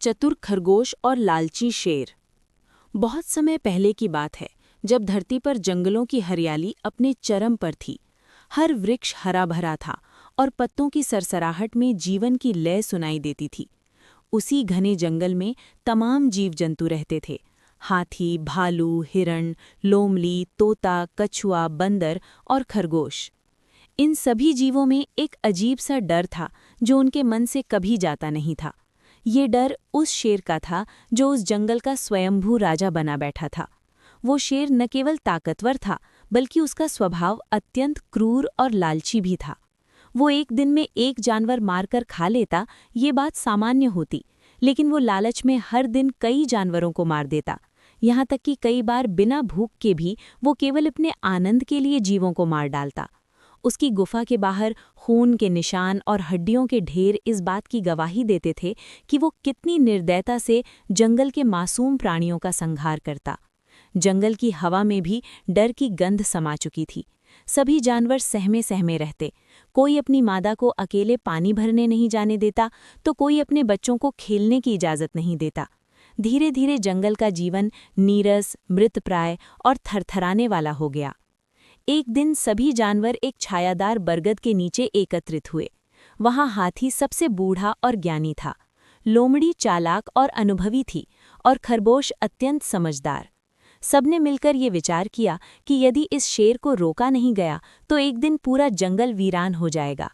चतुर खरगोश और लालची शेर। बहुत समय पहले की बात है, जब धरती पर जंगलों की हरियाली अपने चरम पर थी। हर वृक्ष हरा भरा था और पत्तों की सरसराहट में जीवन की लय सुनाई देती थी। उसी घने जंगल में तमाम जीव जंतु रहते थे। हाथी, भालू, हिरण, लोमड़ी, तोता, कछुआ, बंदर और खरगोश। इन सभी जीवों में एक अजीब सा डर था जो उनके मन से कभी जाता नहीं था। ये डर उस शेर का था जो उस जंगल का स्वयंभू राजा बना बैठा था। वो शेर न केवल ताकतवर था, बल्कि उसका स्वभाव अत्यंत क्रूर और लालची भी था। वो एक दिन में एक जानवर मारकर खा लेता, ये बात सामान्य होती, लेकिन वो लालच में हर दिन कई जानवरों को मार देता। यहाँ तक कि कई बार बिना भूख के भी वो केवल अपने आनंद के लिए जीवों को मार डालता। उसकी गुफा के बाहर खून के निशान और हड्डियों के ढेर इस बात की गवाही देते थे कि वो कितनी निर्दयता से जंगल के मासूम प्राणियों का संहार करता। जंगल की हवा में भी डर की गंध समा चुकी थी। सभी जानवर सहमे सहमे रहते। कोई अपनी मादा को अकेले पानी भरने नहीं जाने देता, तो कोई अपने बच्चों को खेलने की इजाज़त नहीं देता। धीरे धीरे जंगल का जीवन नीरस, मृतप्राय और थरथराने वाला हो गया। एक दिन सभी जानवर एक छायादार बरगद के नीचे एकत्रित हुए। वहां हाथी सबसे बूढ़ा और ज्ञानी था, लोमड़ी चालाक और अनुभवी थी, और खरगोश अत्यंत समझदार। सबने मिलकर ये विचार किया कि यदि इस शेर को रोका नहीं गया तो एक दिन पूरा जंगल वीरान हो जाएगा।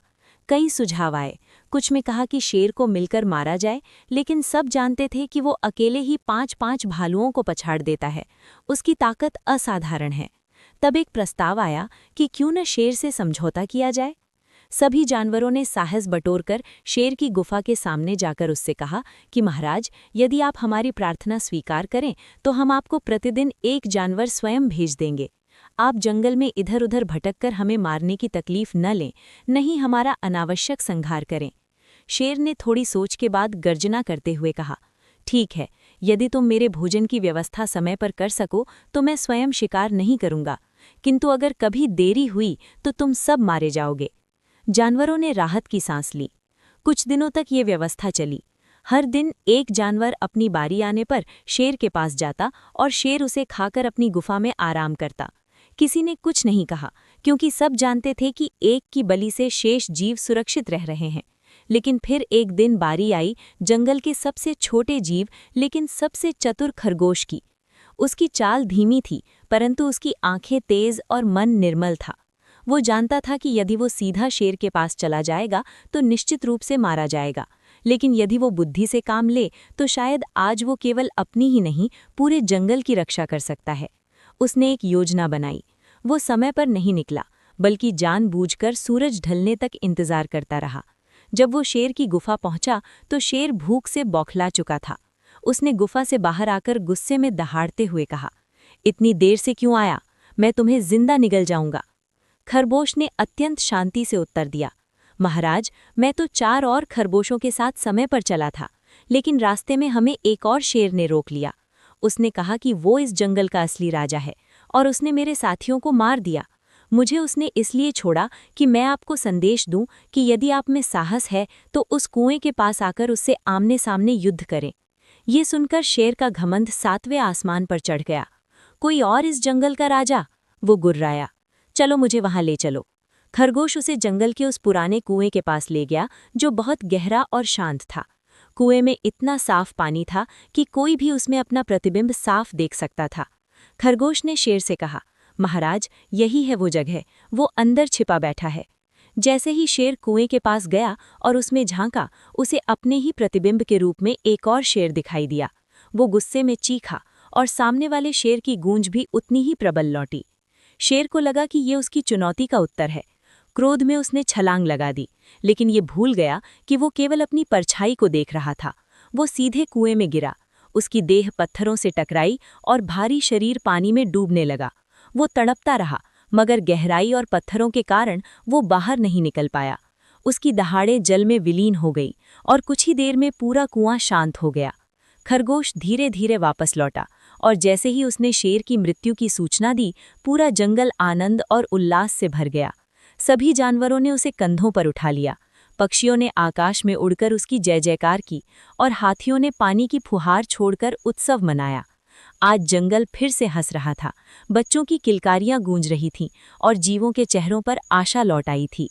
कई सुझाव आए। कुछ में कहा कि शेर को मिलकर मारा जाए, लेकिन सब जानते थे कि वो अकेले ही 5-5 भालुओं को पछाड़ देता है। उसकी ताकत असाधारण है। तब एक प्रस्ताव आया कि क्यों न शेर से समझौता किया जाए। सभी जानवरों ने साहस बटोरकर शेर की गुफा के सामने जाकर उससे कहा कि महाराज, यदि आप हमारी प्रार्थना स्वीकार करें तो हम आपको प्रतिदिन एक जानवर स्वयं भेज देंगे। आप जंगल में इधर उधर भटककर हमें मारने की तकलीफ न लें, नहीं हमारा अनावश्यक संहार करें। शेर ने थोड़ी सोच के बाद गर्जना करते हुए कहा, ठीक है, यदि तुम मेरे भोजन की व्यवस्था समय पर कर सको तो मैं स्वयं शिकार नहीं करूंगा, किंतु अगर कभी देरी हुई तो तुम सब मारे जाओगे। जानवरों ने राहत की सांस ली। कुछ दिनों तक ये व्यवस्था चली। हर दिन एक जानवर अपनी बारी आने पर शेर के पास जाता और शेर उसे खाकर अपनी गुफा में आराम करता। किसी ने कुछ नहीं कहा, क्योंकि सब जानते थे कि एक की बलि से शेष जीव सुरक्षित रह रहे हैं। लेकिन फिर एक दिन बारी आई जंगल के सबसे छोटे जीव लेकिन सबसे चतुर खरगोश की। उसकी चाल धीमी थी, परंतु उसकी आंखें तेज और मन निर्मल था। वो जानता था कि यदि वो सीधा शेर के पास चला जाएगा तो निश्चित रूप से मारा जाएगा, लेकिन यदि वो बुद्धि से काम ले तो शायद आज वो केवल अपनी ही नहीं, पूरे जंगल की रक्षा कर सकता है। उसने एक योजना बनाई। वो समय पर नहीं निकला, बल्कि जानबूझकर सूरज ढलने तक इंतजार करता रहा। जब वो शेर की गुफा पहुंचा तो शेर भूख से बौखला चुका था। उसने गुफा से बाहर आकर गुस्से में दहाड़ते हुए कहा, इतनी देर से क्यों आया? मैं तुम्हें जिंदा निगल जाऊंगा। खरगोश ने अत्यंत शांति से उत्तर दिया, महाराज, मैं तो 4 और खरगोशों के साथ समय पर चला था, लेकिन रास्ते में हमें एक और शेर ने रोक लिया। उसने कहा कि वो इस जंगल का असली राजा है और उसने मेरे साथियों को मार दिया। मुझे उसने इसलिए छोड़ा कि मैं आपको संदेश दूं कि यदि आप में साहस है तो उस कुएं के पास आकर उससे आमने सामने युद्ध करें। ये सुनकर शेर का घमंड 7वें आसमान पर चढ़ गया। कोई और इस जंगल का राजा? वो गुर्राया। चलो मुझे वहां ले चलो। खरगोश उसे जंगल के उस पुराने कुएं के पास ले गया जो बहुत गहरा और शांत था। कुएं में इतना साफ पानी था कि कोई भी उसमें अपना प्रतिबिंब साफ देख सकता था। खरगोश ने शेर से कहा, महाराज, यही है वो जगह, वो अंदर छिपा बैठा है। जैसे ही शेर कुएं के पास गया और उसमें झांका, उसे अपने ही प्रतिबिंब के रूप में एक और शेर दिखाई दिया। वो गुस्से में चीखा और सामने वाले शेर की गूंज भी उतनी ही प्रबल लौटी। शेर को लगा कि ये उसकी चुनौती का उत्तर है। क्रोध में उसने छलांग लगा दी, लेकिन ये भूल गया कि वो केवल अपनी परछाई को देख रहा था। वो सीधे कुएं में गिरा। उसकी देह पत्थरों से टकराई और भारी शरीर पानी में डूबने लगा। वो तड़पता रहा, मगर गहराई और पत्थरों के कारण वो बाहर नहीं निकल पाया। उसकी दहाड़ें जल में विलीन हो गई और कुछ ही देर में पूरा कुआं शांत हो गया। खरगोश धीरे धीरे वापस लौटा और जैसे ही उसने शेर की मृत्यु की सूचना दी, पूरा जंगल आनंद और उल्लास से भर गया। सभी जानवरों ने उसे कंधों पर उठा लिया। पक्षियों ने आकाश में उड़कर उसकी जय जयकार की और हाथियों ने पानी की फुहार छोड़कर उत्सव मनाया। आज जंगल फिर से हंस रहा था, बच्चों की किलकारियां गूंज रही थीं और जीवों के चेहरों पर आशा लौट आई थी।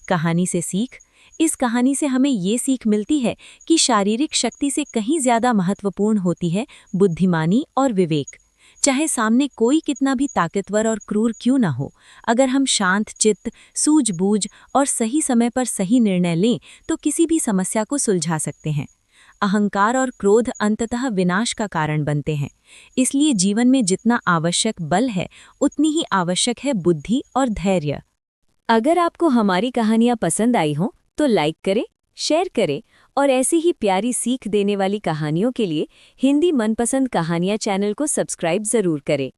कहानी से सीख। इस कहानी से हमें ये सीख मिलती है कि शारीरिक शक्ति से कहीं ज्यादा महत्वपूर्ण होती है बुद्धिमानी और विवेक। चाहे सामने कोई कितना भी ताकतवर और क्रूर क्यों ना हो, अगर हम शांत चित्त, सूझबूझ और सही समय पर सही निर्णय लें तो किसी भी समस्या को सुलझा सकते हैं। अहंकार और क्रोध अंततः विनाश का कारण बनते हैं। इसलिए जीवन में जितना आवश्यक बल है, उतनी ही आवश्यक है बुद्धि और धैर्य। अगर आपको हमारी कहानियाँ पसंद आई हों तो लाइक करें, शेयर करें और ऐसी ही प्यारी सीख देने वाली कहानियों के लिए हिंदी मनपसंद कहानियाँ चैनल को सब्सक्राइब ज़रूर करें।